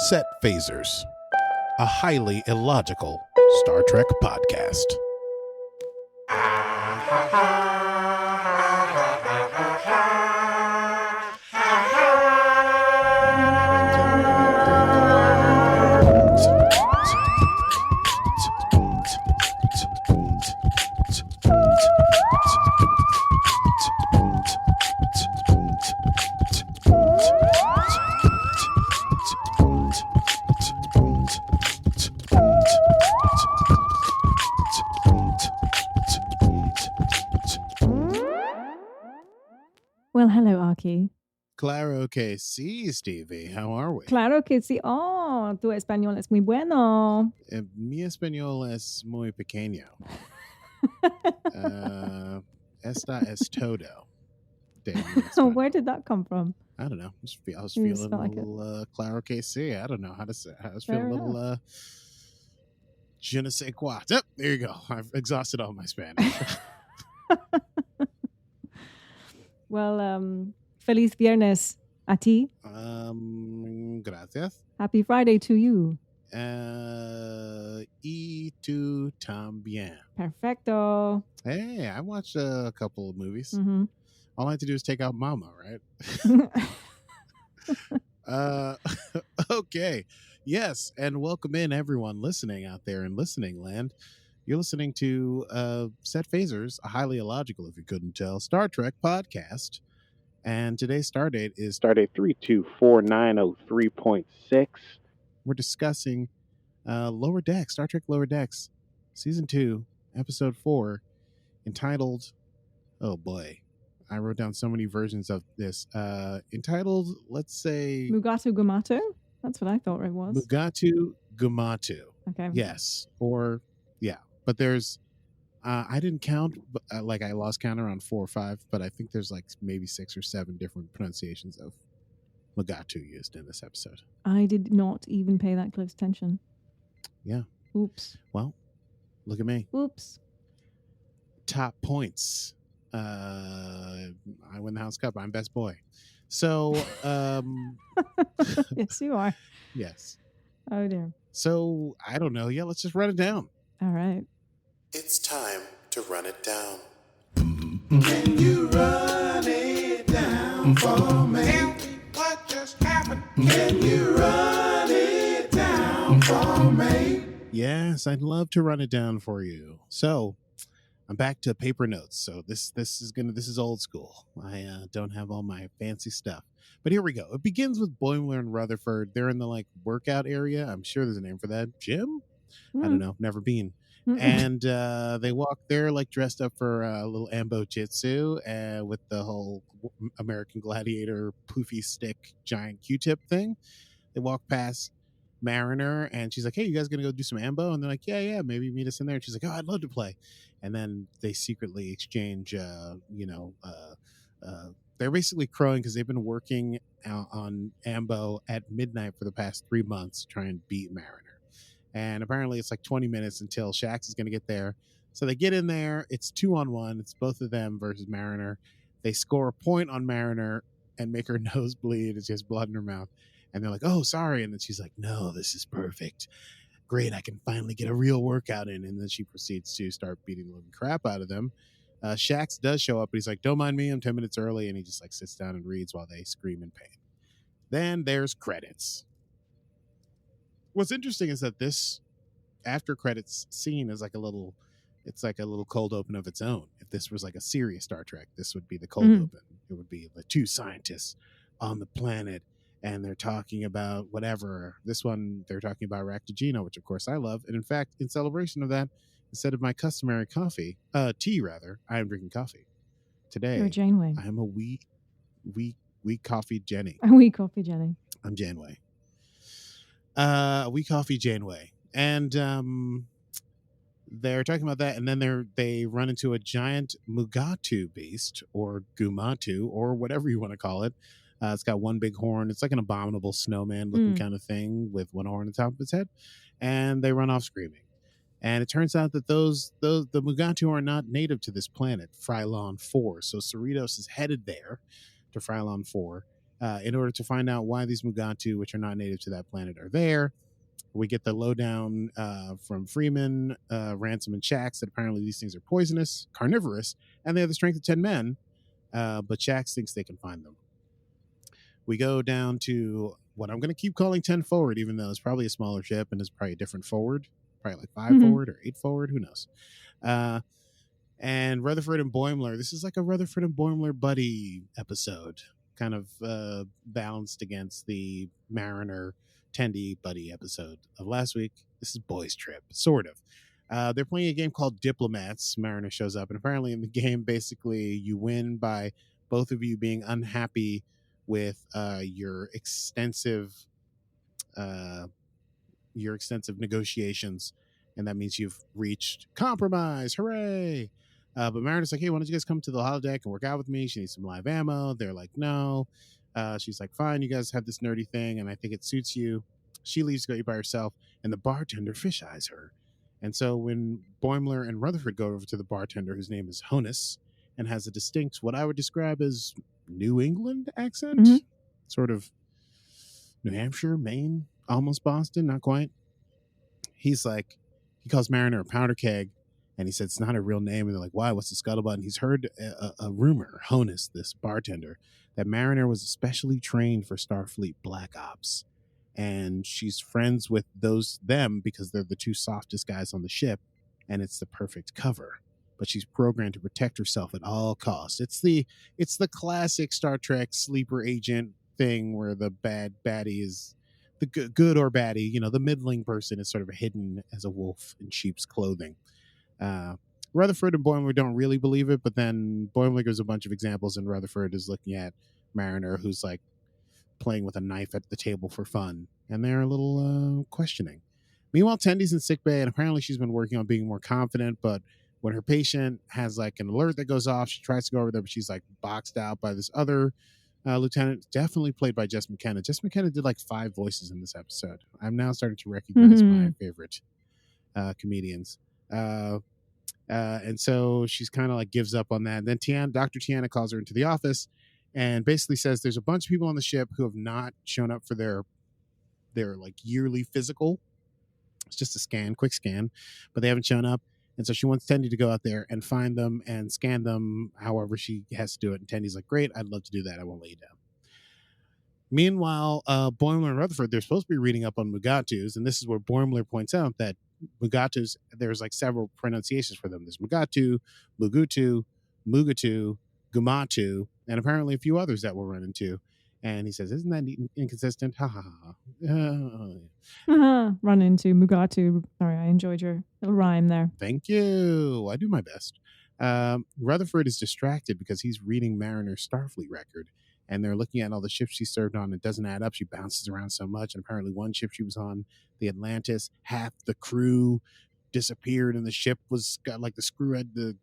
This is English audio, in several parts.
Set Phasers, a highly illogical Star Trek podcast. Well, hello, Archie. Claro que sí, Stevie. How are we? Claro que sí. Oh, tu español es muy bueno. Mi español es muy pequeño. Esta es todo. Where did that come from? I don't know. I was You feeling felt a like little claro que sí. I don't know how to say. I was Fair feeling a little je ne sais quoi. Yep, there you go. I've exhausted all my Spanish. Well, feliz viernes a ti. Gracias. Happy Friday to you. Y tú también. Perfecto. Hey, I watched a couple of movies. Mm-hmm. All I had to do is take out Mama, right? Okay. Yes, and welcome in everyone listening out there in listening land. You're listening to Set Phasers, a highly illogical, if you couldn't tell, Star Trek podcast. And today's stardate is stardate 324903.6. We're discussing Lower Decks, Star Trek Lower Decks, Season 2, Episode 4, entitled, oh boy, I wrote down so many versions of this, entitled, let's say... Mugato Gumato? That's what I thought it was. Mugato, Gumato. Okay. Yes, or, yeah. But there's, I didn't count, like I lost count around 4 or 5, but I think there's like maybe 6 or 7 different pronunciations of Mugato used in this episode. I did not even pay that close attention. Yeah. Oops. Well, look at me. Oops. Top points. I win the House Cup. I'm best boy. So, Yes, you are. yes. Oh, dear. So, I don't know. Yeah, let's just run it down. All right. It's time to run it down. Can you run it down for me? Tell me what just happened. Can you run it down for me? Yes, I'd love to run it down for you. So, I'm back to paper notes. So this is old school. I don't have all my fancy stuff. But here we go. It begins with Boimler and Rutherford. They're in the like workout area. I'm sure there's a name for that. Gym? I don't know. Never been. And they walk. They're like dressed up for a little ambo jitsu with the whole American Gladiator poofy stick giant Q-tip thing. They walk past Mariner and she's like, hey, you guys gonna go do some ambo? And they're like, yeah, maybe meet us in there. And she's like, oh, I'd love to play. And then they secretly exchange they're basically crowing because they've been working out on ambo at midnight for the past 3 months to try and beat Mariner. And apparently it's like 20 minutes until Shaxs is going to get there. So they get in there. It's 2-on-1. It's both of them versus Mariner. They score a point on Mariner and make her nose bleed. It's just blood in her mouth. And they're like, oh, sorry. And then she's like, no, this is perfect. Great. I can finally get a real workout in. And then she proceeds to start beating the living crap out of them. Shaxs does show up, but he's like, don't mind me. I'm 10 minutes early. And he just like sits down and reads while they scream in pain. Then there's credits. What's interesting is that this after credits scene is like a little cold open of its own. If this was like a serious Star Trek, this would be the cold open. It would be the 2 scientists on the planet and they're talking about whatever. This one, they're talking about Ractigino, which of course I love. And in fact, in celebration of that, instead of my customary tea rather, I am drinking coffee. Today, You're Janeway. I am a wee coffee Jenny. A wee coffee Jenny. I'm Janeway. We coffee Janeway, and they're talking about that, and then they run into a giant Mugato beast or Gumato or whatever you want to call it. It's got one big horn. It's like an abominable snowman looking kind of thing with one horn on the top of its head, and they run off screaming. And it turns out that the Mugato are not native to this planet, Frylong IV. So Cerritos is headed there to Frylong IV. in order to find out why these Mugato, which are not native to that planet, are there. We get the lowdown from Freeman, Ransom, and Shaxs that apparently these things are poisonous, carnivorous, and they have the strength of 10 men, but Shaxs thinks they can find them. We go down to what I'm going to keep calling 10 forward, even though it's probably a smaller ship and it's probably a different forward, probably like 5 forward or 8 forward, who knows. And Rutherford and Boimler, this is like a Rutherford and Boimler buddy episode, kind of balanced against the Mariner Tendi buddy episode of last week. This is Boys Trip, sort of. They're playing a game called Diplomats. Mariner shows up, and apparently in the game, basically, you win by both of you being unhappy with your extensive negotiations, and that means you've reached compromise. Hooray! But Mariner's like, hey, why don't you guys come to the holodeck and work out with me? She needs some live ammo. They're like, no. She's like, fine, you guys have this nerdy thing, and I think it suits you. She leaves to go eat by herself, and the bartender fish eyes her. And so when Boimler and Rutherford go over to the bartender, whose name is Honus, and has a distinct, what I would describe as New England accent, sort of New Hampshire, Maine, almost Boston, not quite. He's like, he calls Mariner a powder keg, and he said it's not a real name. And they're like, why? What's the scuttlebutt? And he's heard a rumor, Honus, this bartender, that Mariner was especially trained for Starfleet Black Ops. And she's friends with them because they're the two softest guys on the ship, and it's the perfect cover. But she's programmed to protect herself at all costs. It's the classic Star Trek sleeper agent thing where the baddie is the good or baddie. You know, the middling person is sort of hidden as a wolf in sheep's clothing. Rutherford and Boimler don't really believe it, but then Boimler gives a bunch of examples, and Rutherford is looking at Mariner, who's like playing with a knife at the table for fun, and they're a little questioning. Meanwhile, Tendi's in sickbay, and apparently she's been working on being more confident, but when her patient has like an alert that goes off, she tries to go over there, but she's like boxed out by this other lieutenant, definitely played by Jess McKenna. Jess McKenna did like 5 voices in this episode. I'm now starting to recognize my favorite comedians. And so she's kind of like gives up on that. And then Dr. Tiana calls her into the office and basically says there's a bunch of people on the ship who have not shown up for their like yearly physical. It's just a quick scan, but they haven't shown up. And so she wants Tendi to go out there and find them and scan them however she has to do it. And Tendi's like, great, I'd love to do that. I won't lay you down. Meanwhile, Boimler and Rutherford, they're supposed to be reading up on Mugatos. And this is where Boimler points out that Mugatos, there's like several pronunciations for them. There's Mugato, Mugutu, Mugato, Gumato, and apparently a few others that we'll run into. And he says, isn't that inconsistent? Ha ha ha. Run into Mugato. Sorry, I enjoyed your little rhyme there. Thank you. I do my best. Rutherford is distracted because he's reading Mariner's Starfleet record, and they're looking at all the ships she served on. It doesn't add up. She bounces around so much, and apparently one ship she was on, the Atlantis, half the crew disappeared, and the ship was got like the crew had to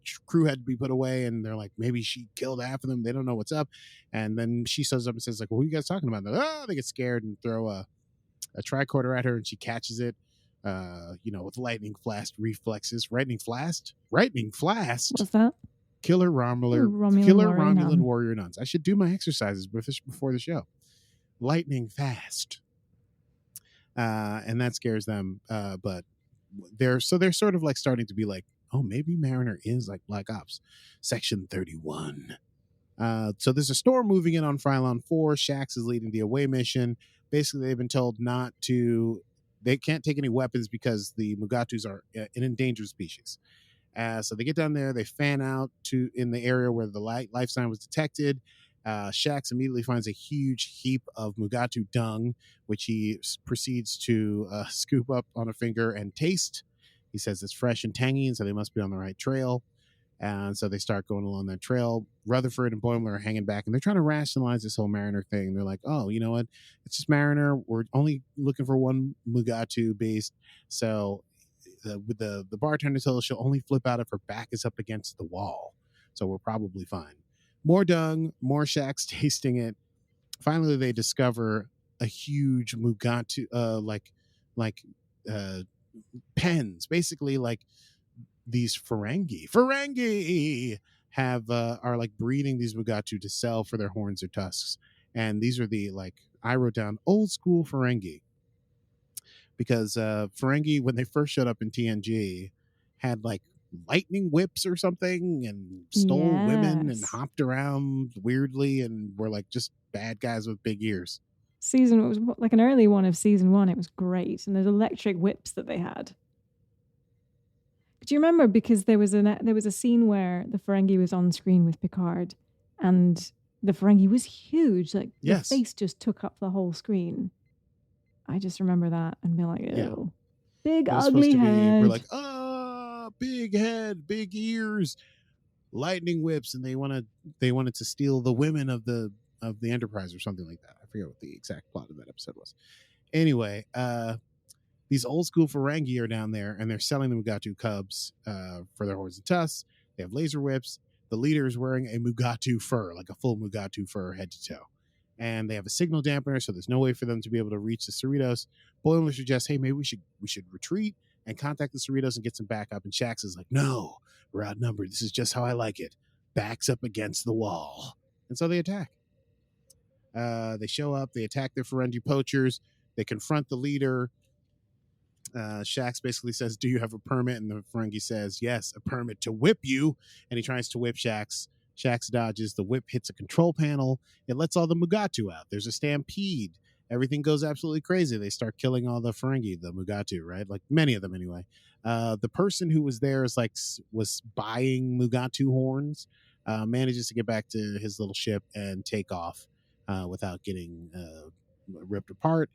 be put away, and they're like, maybe she killed half of them. They don't know what's up. And then she shows up and says like, well, who are you guys talking about? Like, they get scared and throw a tricorder at her, and she catches it, with lightning flash reflexes. Lightning flash? What's that? Killer Romulan warrior nuns. I should do my exercises before the show. Lightning fast. And that scares them. But they're sort of like starting to be like, oh, maybe Mariner is like Black Ops. Section 31. So there's a storm moving in on Frylong IV. Shaxs is leading the away mission. Basically, they've been told they can't take any weapons because the Mugatos are an endangered species. So they get down there, they fan out in the area where the life sign was detected. Shaxs immediately finds a huge heap of Mugato dung, which he proceeds to scoop up on a finger and taste. He says it's fresh and tangy, and so they must be on the right trail. And so they start going along that trail. Rutherford and Boimler are hanging back, and they're trying to rationalize this whole Mariner thing. They're like, oh, you know what? It's just Mariner. We're only looking for one Mugato beast. So the bartender told us she'll only flip out if her back is up against the wall. So we're probably fine. More dung, more Shaxs tasting it. Finally, they discover a huge Mugato, pens, basically like these Ferengi are like breeding these Mugato to sell for their horns or tusks. And these are the, like, I wrote down old school Ferengi, because Ferengi, when they first showed up in TNG, had like lightning whips or something and stole women and Yes. hopped around weirdly and were like just bad guys with big ears. It was like an early one of season 1. It was great. And there's electric whips that they had. Do you remember? Because there was a scene where the Ferengi was on screen with Picard, and the Ferengi was huge. Like, Yes. the face just took up the whole screen. I just remember that and be like, ew. Yeah. Big ugly head. We're like, big head, big ears, lightning whips, and they wanted to steal the women of the Enterprise or something like that. I forget what the exact plot of that episode was. Anyway, these old school Ferengi are down there, and they're selling the Mugato cubs for their horns and tusks. They have laser whips. The leader is wearing a Mugato fur, like a full Mugato fur head to toe. And they have a signal dampener, so there's no way for them to be able to reach the Cerritos. Boimler suggests, hey, maybe we should retreat and contact the Cerritos and get some backup. And Shaxs is like, no, we're outnumbered. This is just how I like it. Backs up against the wall. And so they attack. They show up. They attack their Ferengi poachers. They confront the leader. Shaxs basically says, do you have a permit? And the Ferengi says, yes, a permit to whip you. And he tries to whip Shaxs. Shaxs dodges. The whip hits a control panel. It lets all the Mugato out. There's a stampede. Everything goes absolutely crazy. They start killing all the Ferengi, the Mugato, right? Like many of them anyway. The person who was there was buying Mugato horns, manages to get back to his little ship and take off without getting ripped apart.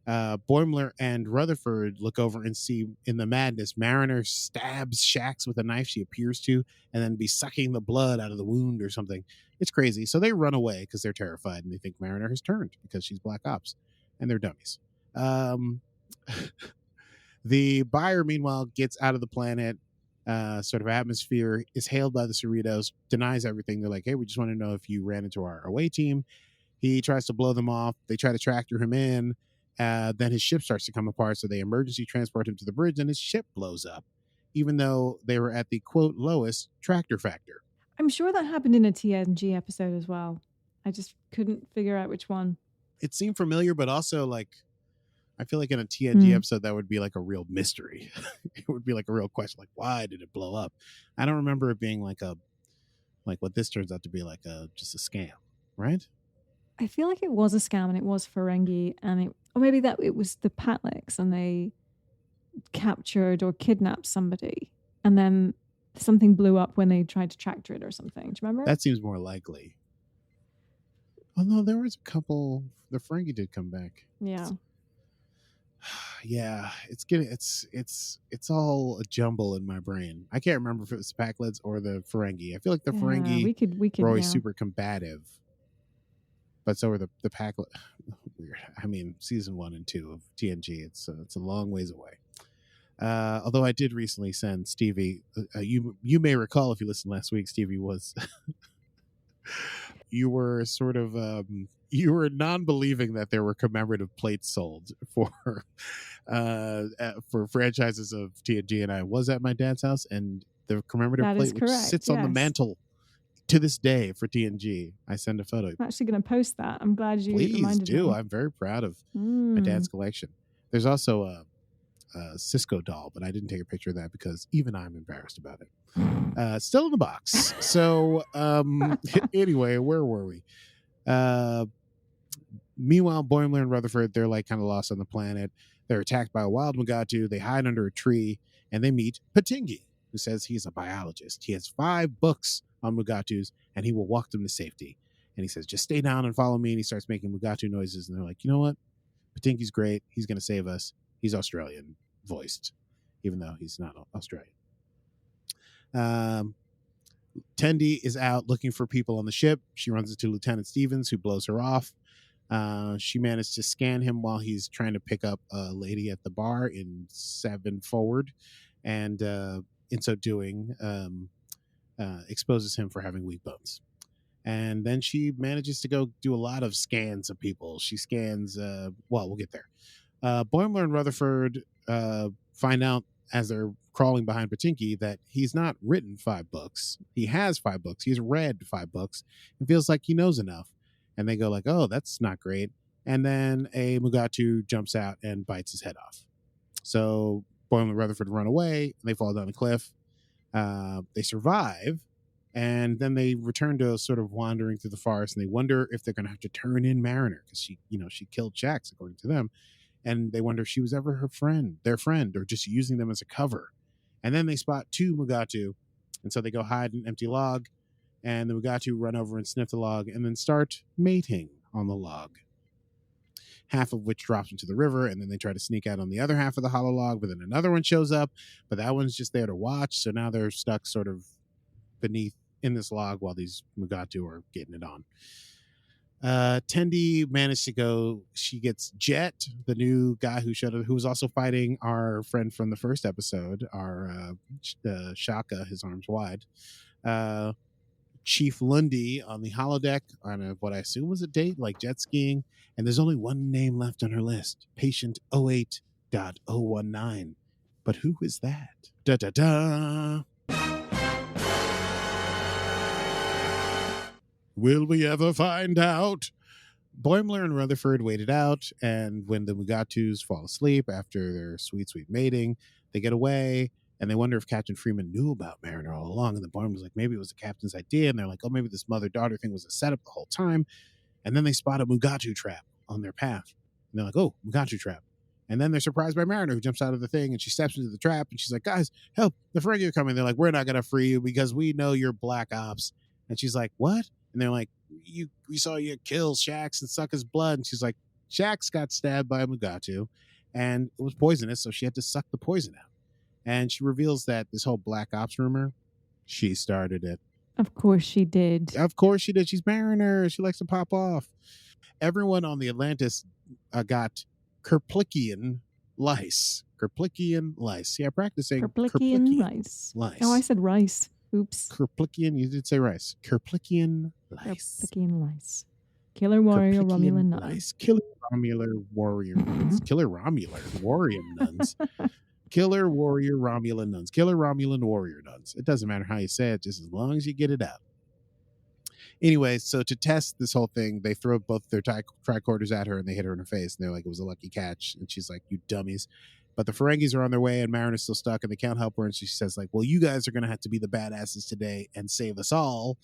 Boimler and Rutherford look over and see, in the madness, Mariner stabs Shaxs with a knife she appears to, and then be sucking the blood out of the wound or something. It's crazy. So they run away because they're terrified and they think Mariner has turned because she's Black Ops, and they're dummies. The buyer, meanwhile, gets out of the planet, sort of atmosphere, is hailed by the Cerritos, denies everything. They're like, hey, we just want to know if you ran into our away team. He tries to blow them off. They try to tractor him in. Then his ship starts to come apart, so they emergency transport him to the bridge, and his ship blows up, even though they were at the, quote, lowest tractor factor. I'm sure that happened in a TNG episode as well. I just couldn't figure out which one. It seemed familiar, but also, like, I feel like in a TNG episode, that would be like a real mystery. It would be like a real question, like, why did it blow up? I don't remember it being like what this turns out to be, like just a scam, right? I feel like it was a scam, and it was Ferengi, and or maybe that it was the Patliks, and they captured or kidnapped somebody, and then something blew up when they tried to tractor it or something. Do you remember? That seems more likely. Although there was a couple, the Ferengi did come back. Yeah. Yeah, it's all a jumble in my brain. I can't remember if it was the Pakleds or the Ferengi. I feel like the Ferengi were always super combative, but so are the Pakled. Weird. I mean, season 1 and 2 of TNG. It's a long ways away. Although I did recently send Stevie. You may recall, if you listened last week, Stevie was. You were sort of you were non-believing that there were commemorative plates sold for franchises of TNG, and I was at my dad's house, and the commemorative plate, which sits on the mantle to this day for TNG. I send a photo. I'm actually going to post that. I'm glad you reminded me. I'm very proud of my dad's collection. There's also a Cisco doll, but I didn't take a picture of that because even I'm embarrassed about it. Still in the box. So anyway, where were we? Meanwhile, Boimler and Rutherford, they're like kind of lost on the planet. They're attacked by a wild Mugato. They hide under a tree, and they meet Tendi, who says he's a biologist. He has 5 books on Mugatos, and he will walk them to safety. And he says, just stay down and follow me. And he starts making Mugato noises, and they're like, you know what? Patinki's great. He's going to save us. He's Australian voiced, even though he's not Australian. Tendi is out looking for people on the ship. She runs into Lieutenant Stevens, who blows her off. She managed to scan him while he's trying to pick up a lady at the bar in 7 forward, and in so doing, exposes him for having weak bones. And then she manages to go do a lot of scans of people. She scans, we'll get there. Boimler and Rutherford find out as they're crawling behind Patinki that he's not written 5 books. He has 5 books. He's read 5 books and feels like he knows enough. And they go like, oh, that's not great. And then a Mugato jumps out and bites his head off. So Boimler and Rutherford run away. And they fall down a cliff. They survive. And then they return to sort of wandering through the forest, and they wonder if they're going to have to turn in Mariner because she killed Shaxs, according to them. And they wonder if she was ever their friend, or just using them as a cover. And then they spot two Mugato. And so they go hide in an empty log, and the Mugato run over and sniff the log and then start mating on the log. Half of which drops into the river, and then they try to sneak out on the other half of the hollow log, but then another one shows up, but that one's just there to watch. So now they're stuck sort of beneath in this log while these Mugato are getting it on. Tendi managed to go. She gets Jet, the new guy who was also fighting our friend from the first episode, our Shaka, his arms wide. Chief Lundy on the holodeck on what I assume was a date, like jet skiing. And there's only one name left on her list: Patient 08.019. But who is that? Da da da. Will we ever find out? Boimler and Rutherford waited out, and when the Mugatos fall asleep after their sweet, sweet mating, they get away, and they wonder if Captain Freeman knew about Mariner all along. And the Boimler's like, maybe it was the captain's idea, and they're like, oh, maybe this mother-daughter thing was a setup the whole time. And then they spot a Mugato trap on their path. And they're like, oh, Mugato trap. And then they're surprised by Mariner, who jumps out of the thing, and she steps into the trap, and she's like, guys, help, the Ferengi are coming. They're like, we're not going to free you because we know you're black ops. And she's like, what? And they're like, we saw you kill Shaxs and suck his blood. And she's like, Shaxs got stabbed by a Mugato, and it was poisonous, so she had to suck the poison out. And she reveals that this whole black ops rumor, she started it. Of course she did. Of course she did. She's Mariner. She likes to pop off. Everyone on the Atlantis got Kerplickian lice. Kerplickian lice. Yeah, practicing Kerplickian lice. Oh, I said rice. Oops. Kerplickian, you did say rice. Kerplickian lice. Kerplickian lice. Killer warrior Romulan nuns. Killer Romular warrior nuns. Killer Romular warrior nuns. Killer warrior Romulan nuns. Killer Romulan warrior nuns. It doesn't matter how you say it, just as long as you get it out. Anyway, so to test this whole thing, they throw both their tricorders at her and they hit her in her face. And they're like, it was a lucky catch. And she's like, you dummies. But the Ferengis are on their way, and Mariner's still stuck, and they can't help her. And she says, like, well, you guys are going to have to be the badasses today and save us all.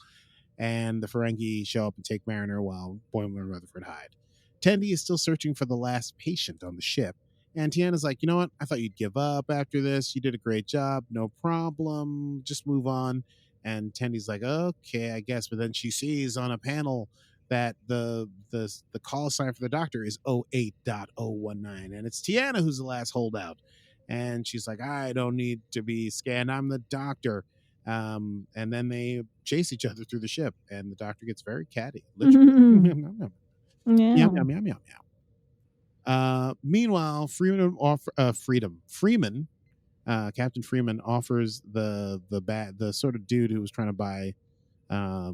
And the Ferengi show up and take Mariner while Boimler and Rutherford hide. Tendi is still searching for the last patient on the ship. And Tiana's like, you know what? I thought you'd give up after this. You did a great job. No problem. Just move on. And Tendi's like, okay, I guess. But then she sees on a panel that the call sign for the doctor is 08.019, and it's Tiana who's the last holdout. And she's like, I don't need to be scanned. I'm the doctor. And then they chase each other through the ship, and the doctor gets very catty. Literally. Meow, meow, meow, meow, meow. Meanwhile, Captain Freeman offers the sort of dude who was trying to buy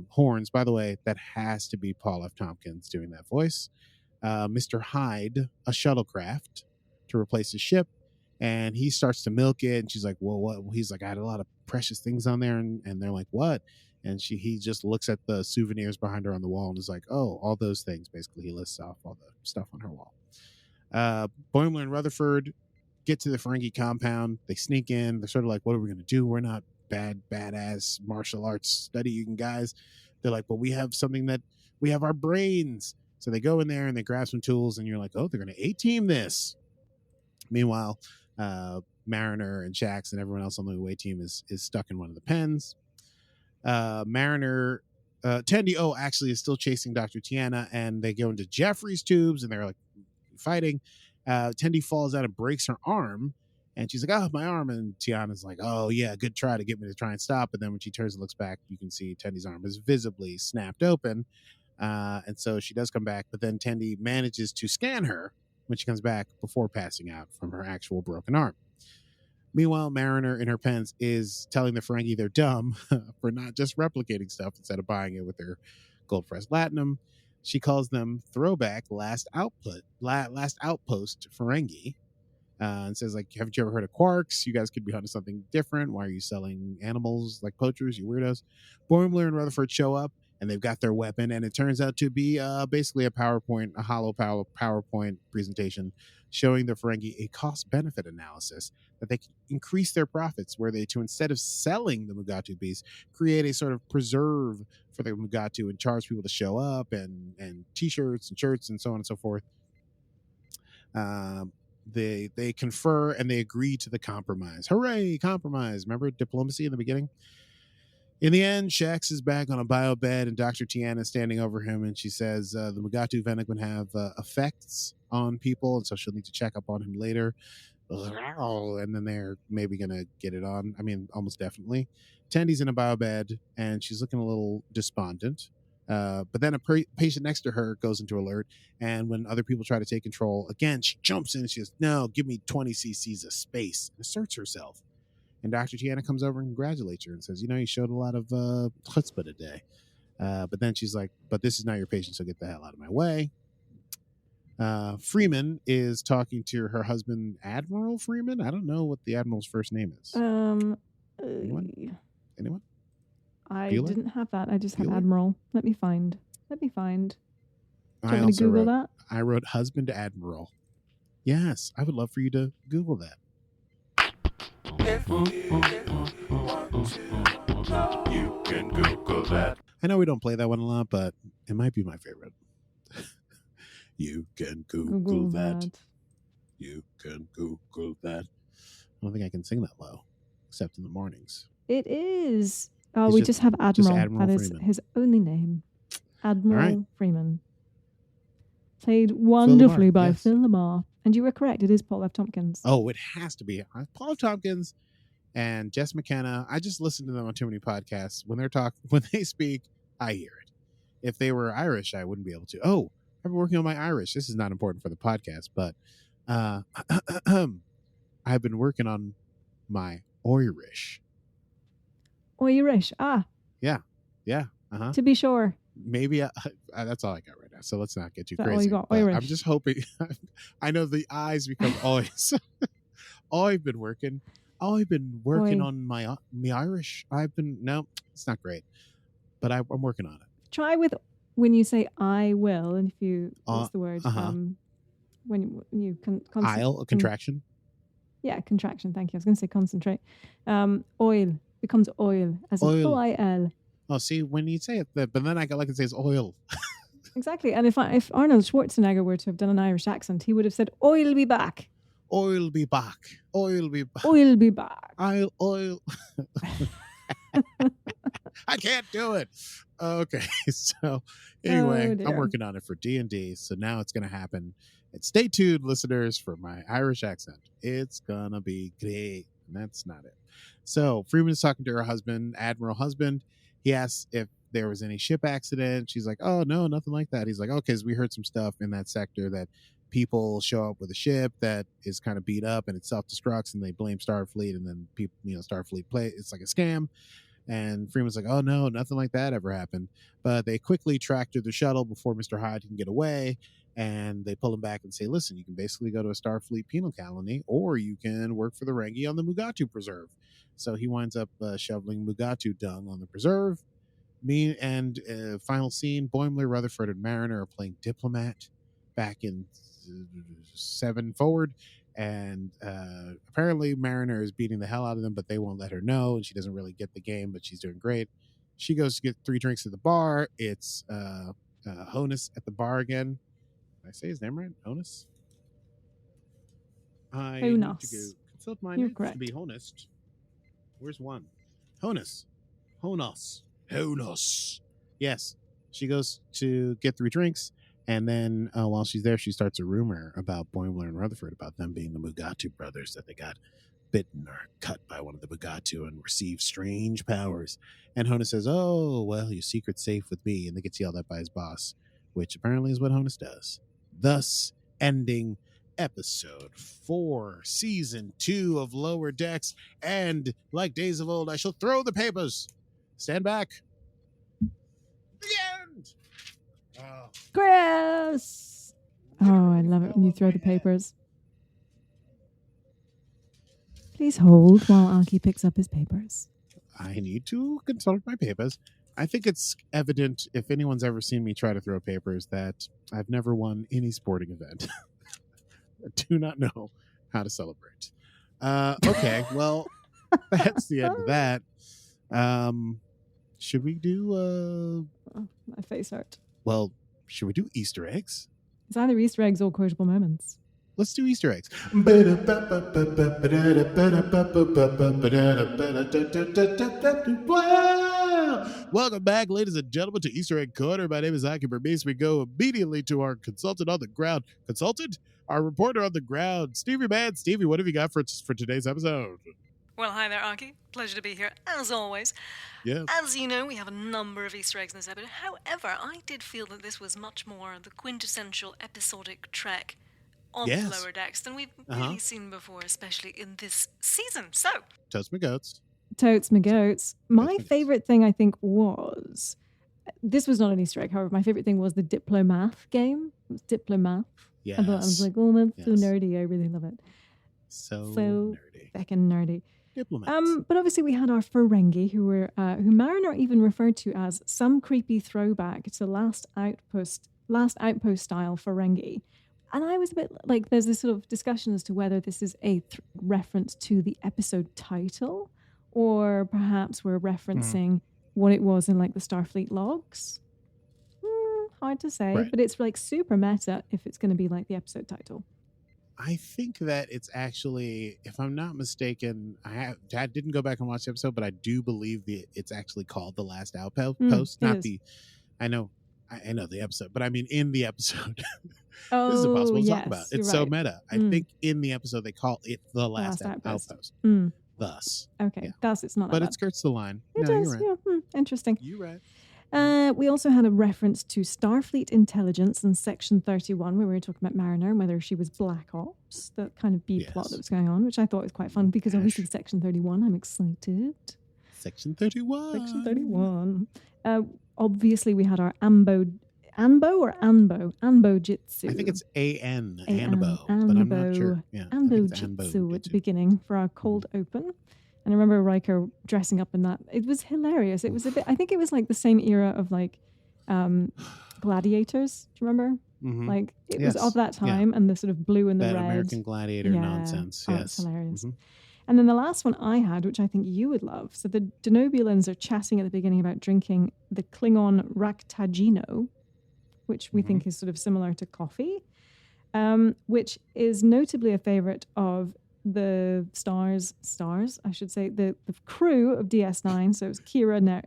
horns. By the way, that has to be Paul F. Tompkins doing that voice. Mr. Hyde, a shuttlecraft to replace his ship, and he starts to milk it. And she's like, "Well, what?" He's like, "I had a lot of precious things on there," and they're like, "What?" And he just looks at the souvenirs behind her on the wall and is like, "Oh, all those things." Basically, he lists off all the stuff on her wall. Boimler and Rutherford get to the Ferengi compound. They sneak in. They're sort of like, "What are we going to do? We're not badass martial arts studying guys." They're like, "But we have something that we have our brains." So they go in there and they grab some tools, and you're like, "Oh, they're going to A-team this." Meanwhile, Mariner and Shaxs and everyone else on the away team is stuck in one of the pens. Mariner, Tendi, actually is still chasing Dr. Tiana, and they go into Jeffrey's tubes, and they're like fighting. Tendi falls out and breaks her arm, and she's like, "Oh, my arm." And Tiana's like, "Oh yeah, good try to get me to try and stop." But then when she turns and looks back, you can see Tendi's arm is visibly snapped open. And so she does come back, but then Tendi manages to scan her when she comes back before passing out from her actual broken arm. Meanwhile, Mariner in her pens is telling the Ferengi they're dumb for not just replicating stuff instead of buying it with their gold-pressed latinum. She calls them throwback last outpost Ferengi, and says, like, haven't you ever heard of quarks? You guys could be onto something different. Why are you selling animals like poachers, you weirdos? Boimler and Rutherford show up, and they've got their weapon, and it turns out to be basically a hollow PowerPoint presentation showing the Ferengi a cost-benefit analysis that they can increase their profits, where they, to instead of selling the Mugato beast, create a sort of preserve for the Mugato and charge people to show up, and T-shirts and shirts and so on and so forth. They confer and they agree to the compromise. Hooray, compromise! Remember diplomacy in the beginning? In the end, Shaxs is back on a bio bed, and Dr. Tiana is standing over him, and she says the Mugato venom can have effects on people, and so she'll need to check up on him later. And then they're maybe going to get it on. I mean, almost definitely. Tendi's in a bio bed, and she's looking a little despondent. But then a patient next to her goes into alert, and when other people try to take control, again, she jumps in and she says, "No, give me 20 cc's of space," and asserts herself. And Dr. Tiana comes over and congratulates her and says, "You showed a lot of chutzpah today." But then she's like, "But this is not your patient, so get the hell out of my way." Freeman is talking to her husband, Admiral Freeman. I don't know what the Admiral's first name is. Anyone? I Bueller? didn't have that. I just had Bueller? Admiral. Let me find. Do you want I me to also Google wrote, that? I wrote husband Admiral. Yes, I would love for you to Google that. If you want to know, you can Google that. I know we don't play that one a lot, but it might be my favorite. You can Google that. You can Google that. I don't think I can sing that low, except in the mornings. It is. Oh, He's we just- just have Admiral. just Admiral That is Freeman. his only name. Admiral right. Freeman. Played wonderfully by yes. Phil Lamar. And you were correct. It is Paul F. Tompkins. Oh, it has to be Paul Tompkins and Jess McKenna. I just listen to them on too many podcasts. When they speak, I hear it. If they were Irish, I wouldn't be able to. Oh, I've been working on my Irish. This is not important for the podcast, but I've been working on my Irish. Irish. Yeah. To be sure. Maybe that's all I got right now. So let's not get too Is that all crazy. you got? But Irish. I'm just hoping. I know the eyes become always. I've been working Oi. on my Irish. No, it's not great, but I'm working on it. Try with when you say I will, and if you what's the word? uh-huh. When you Aisle, a contraction. Yeah, contraction. Thank you. I was going to say concentrate. Oil becomes oil as in Oil. OIL. Oh, see, when you say it, but then I like it says oil. Exactly. And if Arnold Schwarzenegger were to have done an Irish accent, he would have said, "Oil be back. Oil be back. Oil be back. Oil be back." Oil. I can't do it. Okay, so anyway, dear. I'm working on it for D&D, so now it's going to happen. And stay tuned, listeners, for my Irish accent. It's going to be great. And that's not it. So Freeman is talking to her husband, Admiral Husband. He asks if there was any ship accident. She's like, "Oh, no, nothing like that." He's like, "Okay, so we heard some stuff in that sector that people show up with a ship that is kind of beat up and it self-destructs, and they blame Starfleet, and then people, Starfleet it's like a scam." And Freeman's like, "Oh, no, nothing like that ever happened." But they quickly track to the shuttle before Mr. Hyde can get away, and they pull him back and say, "Listen, you can basically go to a Starfleet penal colony, or you can work for the Ferengi on the Mugato Preserve." So he winds up shoveling Mugato dung on the preserve. Final scene, Boimler, Rutherford, and Mariner are playing diplomat back in 7 forward. And apparently Mariner is beating the hell out of them, but they won't let her know, and she doesn't really get the game, but she's doing great. She goes to get 3 drinks at the bar. It's Honus at the bar again. Did I say his name right? Honus? I need to go consult my You're notes correct. to be honest. Where's one? Honus. Yes. She goes to get 3 drinks, and then while she's there, she starts a rumor about Boimler and Rutherford, about them being the Mugato brothers, that they got bitten or cut by one of the Mugato and received strange powers. And Honus says, "Oh, well, your secret's safe with me," and they get yelled at by his boss, which apparently is what Honus does. Thus, ending episode 4, season 2 of Lower Decks. And like days of old, I shall throw the papers. Stand back. The end. Oh, Chris! Oh, I love it when you throw the papers. Please hold while Aki picks up his papers. I need to consult my papers. I think it's evident if anyone's ever seen me try to throw papers that I've never won any sporting event. I do not know how to celebrate. Okay, well, that's the end of that. Should we do My face hurt. well, should we do Easter eggs? It's either Easter eggs or quotable moments. Let's do Easter eggs. Welcome back, ladies and gentlemen, to Easter Egg Corner. My name is Aki Berbice. We go immediately to our consultant on the ground. Consultant? Our reporter on the ground. Stevie Man. Stevie, what have you got for today's episode? Well, hi there, Aki. Pleasure to be here, as always. Yeah. As you know, we have a number of Easter eggs in this episode. However, I did feel that this was much more the quintessential episodic trek of Lower Decks than we've really seen before, especially in this season. So, Totes me goats. Totes me goats. My favorite thing, I think, was... This was not an Easter egg, however. My favorite thing was the Diplomath game. It was Diplomath. Yes. I was like, oh, that's so nerdy. I really love it. So nerdy. Fucking nerdy. Diplomats. But obviously we had our Ferengi, who Mariner even referred to as some creepy throwback to Last Outpost style Ferengi. And I was a bit like, there's this sort of discussion as to whether this is a reference to the episode title, or perhaps we're referencing what it was in like the Starfleet logs. Hard to say, but it's like super meta if it's going to be like the episode title. I think that it's actually, if I'm not mistaken, I didn't go back and watch the episode, but I do believe it's actually called The Last Outpost. I know the episode, but I mean in the episode. Oh, this is impossible to talk about. It's so right. meta. I think in the episode they call it The Last Outpost. Thus. Okay, yeah. thus it's not. But that it skirts the line. It does. You're right. Yeah, interesting. You're right. We also had a reference to Starfleet intelligence in Section 31, where we were talking about Mariner, whether she was Black Ops, that kind of B plot that was going on, which I thought was quite fun because obviously Section 31, I'm excited. Section 31. Section 31. Obviously, we had our Anbo Jitsu. I think it's Anbo, but I'm not sure. Yeah, Anbo Jitsu at the beginning for our cold open. And I remember Riker dressing up in that. It was hilarious. It was a bit, I think it was like the same era of like Gladiators. Do you remember? Mm-hmm. Like it was of that time and the sort of blue and the that red. American Gladiator nonsense. Oh, yes. it's hilarious. Mm-hmm. And then the last one I had, which I think you would love. So the Denobulans are chatting at the beginning about drinking the Klingon Raktagino, which we think is sort of similar to coffee, which is notably a favorite of the stars, I should say, the crew of DS9. So it's Kira,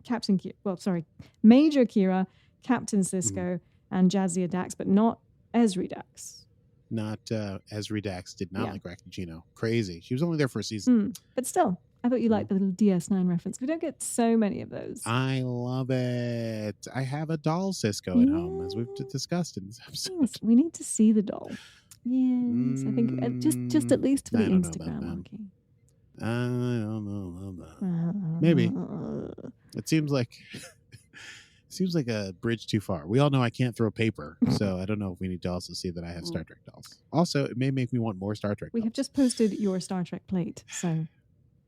Captain Kira, Major Kira, Captain Cisco, and Jadzia Dax, but not Ezri Dax. Not Ezri Dax did not like Raktagino. Crazy. She was only there for a season. But still, I thought you liked the little DS9 reference. We don't get so many of those. I love it. I have a doll Cisco at home, as we've discussed in this episode. Yes, we need to see the doll. Yes, I think just at least for the Instagram. I don't know about that. Maybe. It seems like a bridge too far. We all know I can't throw paper, so I don't know if we need to also see that I have Star Trek dolls. Also, it may make me want more Star Trek dolls. We have just posted your Star Trek plate, so...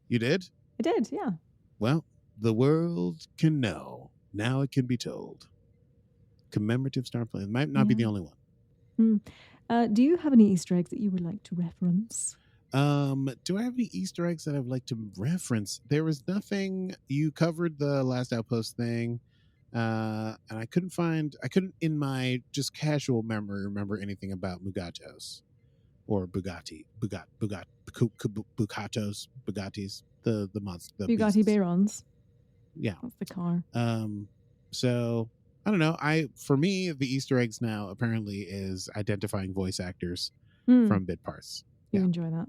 You did? I did, yeah. Well, the world can know. Now it can be told. Commemorative Star plate. It might not be the only one. Do you have any Easter eggs that you would like to reference? Do I have any Easter eggs that I'd like to reference? There was nothing. You covered the Last Outpost thing, and I couldn't in my just casual memory remember anything about Mugatos or Bugattis, the monster, the Bugatti beasts. Bayrons. Yeah, that's the car. So I don't know. For me, the Easter eggs now apparently is identifying voice actors from bit parts. You enjoy that?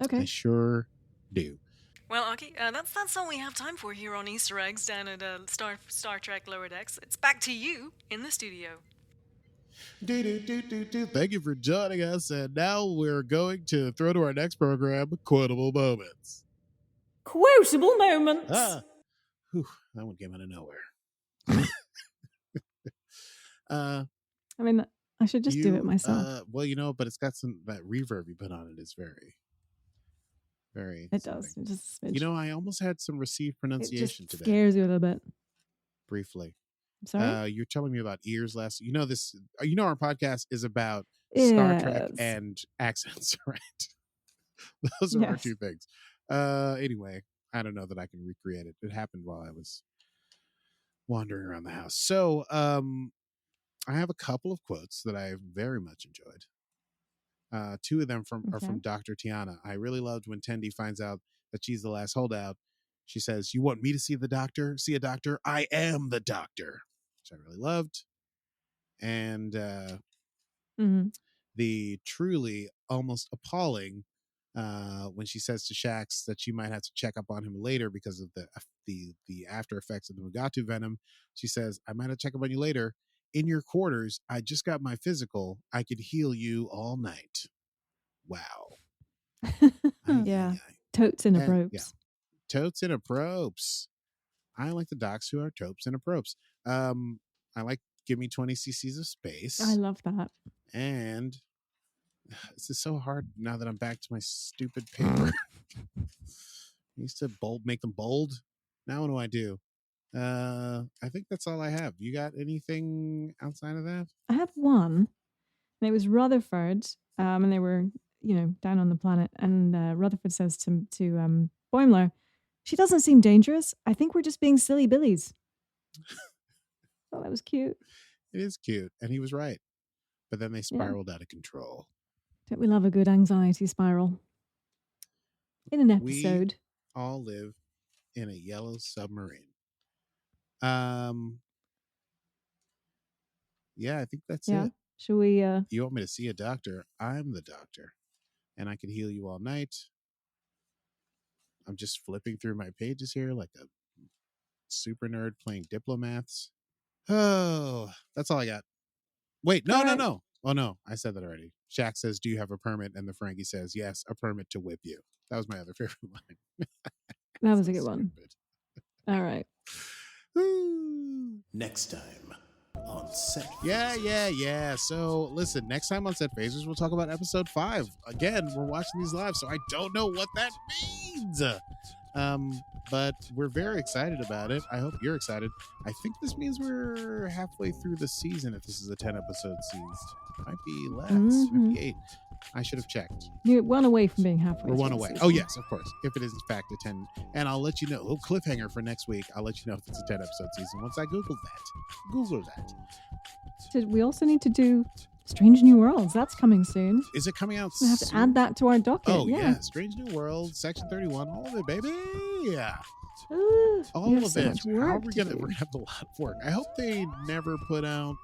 Okay. I sure do. Well, Aki, that's all we have time for here on Easter eggs down at Star Trek Lower Decks. It's back to you in the studio. Thank you for joining us, and now we're going to throw to our next program, Quotable Moments. Quotable Moments. That one came out of nowhere. I mean, I should just do it myself. Well, but it's got that reverb you put on it is very, very. It does. It just I almost had some received pronunciation it just today. scares you a little bit. briefly. Sorry? You're telling me about ears last. You know this. You know our podcast is about Star Trek Yes. and accents, right? Those are our Yes. two things. Anyway, I don't know that I can recreate it. It happened while I was wandering around the house. So, I have a couple of quotes that I very much enjoyed. Two of them are from Dr. Tiana. I really loved when Tendi finds out that she's the last holdout. She says, "You want me to see the doctor? See a doctor? I am the doctor," which I really loved. And the truly almost appalling when she says to Shaxs that she might have to check up on him later because of the after effects of the Mugato venom. She says, "I might have to check up on you later. In your quarters, I just got my physical. I could heal you all night." Wow. Yeah. Totes in a probes. Yeah. Totes in a probes. I like the docs who are totes in a probes. I like Give Me 20 cc's of space. I love that. And this is so hard now that I'm back to my stupid paper. I used to make them bold. Now what do I do? I think that's all I have. You got anything outside of that? I have one, and it was Rutherford, and they were, down on the planet, and Rutherford says to Boimler, "She doesn't seem dangerous. I think we're just being silly-billies." Oh, that was cute. It is cute, and he was right. But then they spiraled out of control. Don't we love a good anxiety spiral? In an episode. We all live in a yellow submarine. Yeah, I think that's it. Shall we You want me to see a doctor? I'm the doctor. And I can heal you all night. I'm just flipping through my pages here like a super nerd playing diplomats. Oh, that's all I got. Wait, no. Oh, no, I said that already. Shaxs says, "Do you have a permit?" And the Ferengi says, "Yes, a permit to whip you." That was my other favorite line. That was a good one. All right. Next time on Set Yeah. So listen, next time on Set Phasers, we'll talk about episode 5. Again, we're watching these live, so I don't know what that means. But we're very excited about it. I hope you're excited. I think this means we're halfway through the season if this is a 10-episode season. It might be less. Might be 8. I should have checked. You're one away from being halfway. We're one away. Oh, yes, of course. If it is, in fact, a 10. And I'll let you know. A little cliffhanger for next week. I'll let you know if it's a 10-episode season once I Google that. Did we also need to do Strange New Worlds? That's coming soon. Is it coming out soon? We have to add that to our docket. Oh, yeah. Strange New Worlds, Section 31, all of it, baby. Yeah. All of it. How are we gonna have a lot of work? I hope they never put out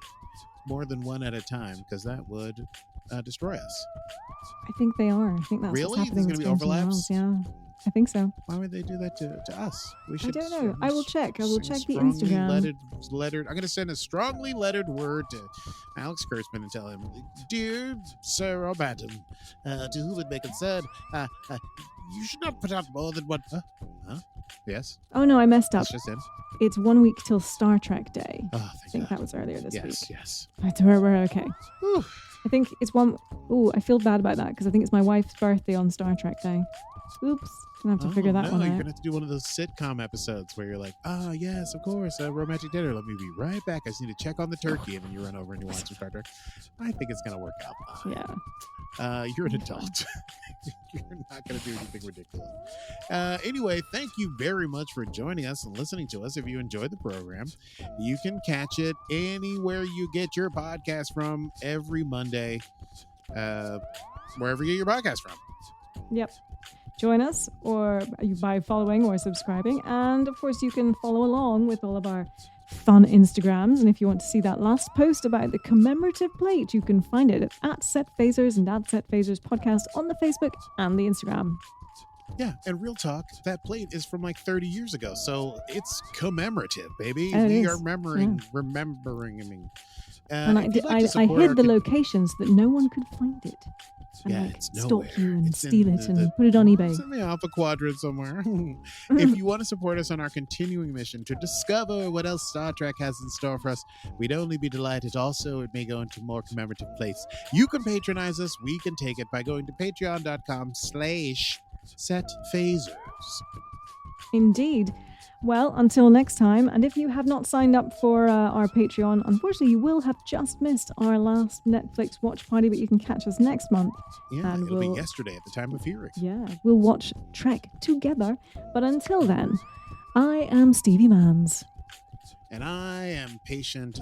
more than one at a time, because that would destroy us. I think they are. I think that's really? What's happening. There's going to be overlaps? Yeah, I think so. Why would they do that to us? We should. I don't know. I will check the Instagram. Lettered. I'm going to send a strongly lettered word to Alex Kurtzman and tell him, "Dear Sir O'Bantam, to whom it may concern, you should not put out more than one." Huh? Yes. Oh no, I messed up. It's just in. It's 1 week till Star Trek Day. Oh, I think that was earlier this week. Yes. We're okay. Whew. I think it's one. Oh, I feel bad about that because I think it's my wife's birthday on Star Trek Day. Oops. Gonna have to figure that one out. You're gonna have to do one of those sitcom episodes where you're like, "Oh yes, of course, romantic dinner. Let me be right back. I just need to check on the turkey," and then you run over and you watch some Star Trek. I think it's gonna work out fine. Yeah. You're an adult. You're not gonna do anything ridiculous. Anyway, thank you very much for joining us and listening to us. If you enjoyed the program, you can catch it anywhere you get your podcast from every Monday, wherever you get your podcast from. Yep. Join us or by following or subscribing. And of course, you can follow along with all of our fun Instagrams. And if you want to see that last post about the commemorative plate, you can find it at Set Phasers and at Set Phasers Podcast on the Facebook and the Instagram. Yeah, and real talk, that plate is from like 30 years ago, so it's commemorative, baby. We are remembering. I mean, and I hid the location so that no one could find it. And it's stalk nowhere. you and steal it and put it on eBay. It's in the Alpha Quadrant somewhere. If you want to support us on our continuing mission to discover what else Star Trek has in store for us, we'd only be delighted. Also, it may go into more commemorative plates. You can patronize us. We can take it by going to patreon.com/setphasers. Indeed. Well, until next time, and if you have not signed up for our Patreon, unfortunately, you will have just missed our last Netflix watch party, but you can catch us next month. Yeah, and it'll be yesterday at the time of hearing. Yeah, we'll watch Trek together. But until then, I am Stevie Mans. And I am patient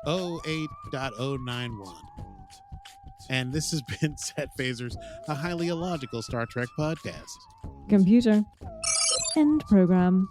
08.091. And this has been Set Phasers, a highly illogical Star Trek podcast. Computer. End program.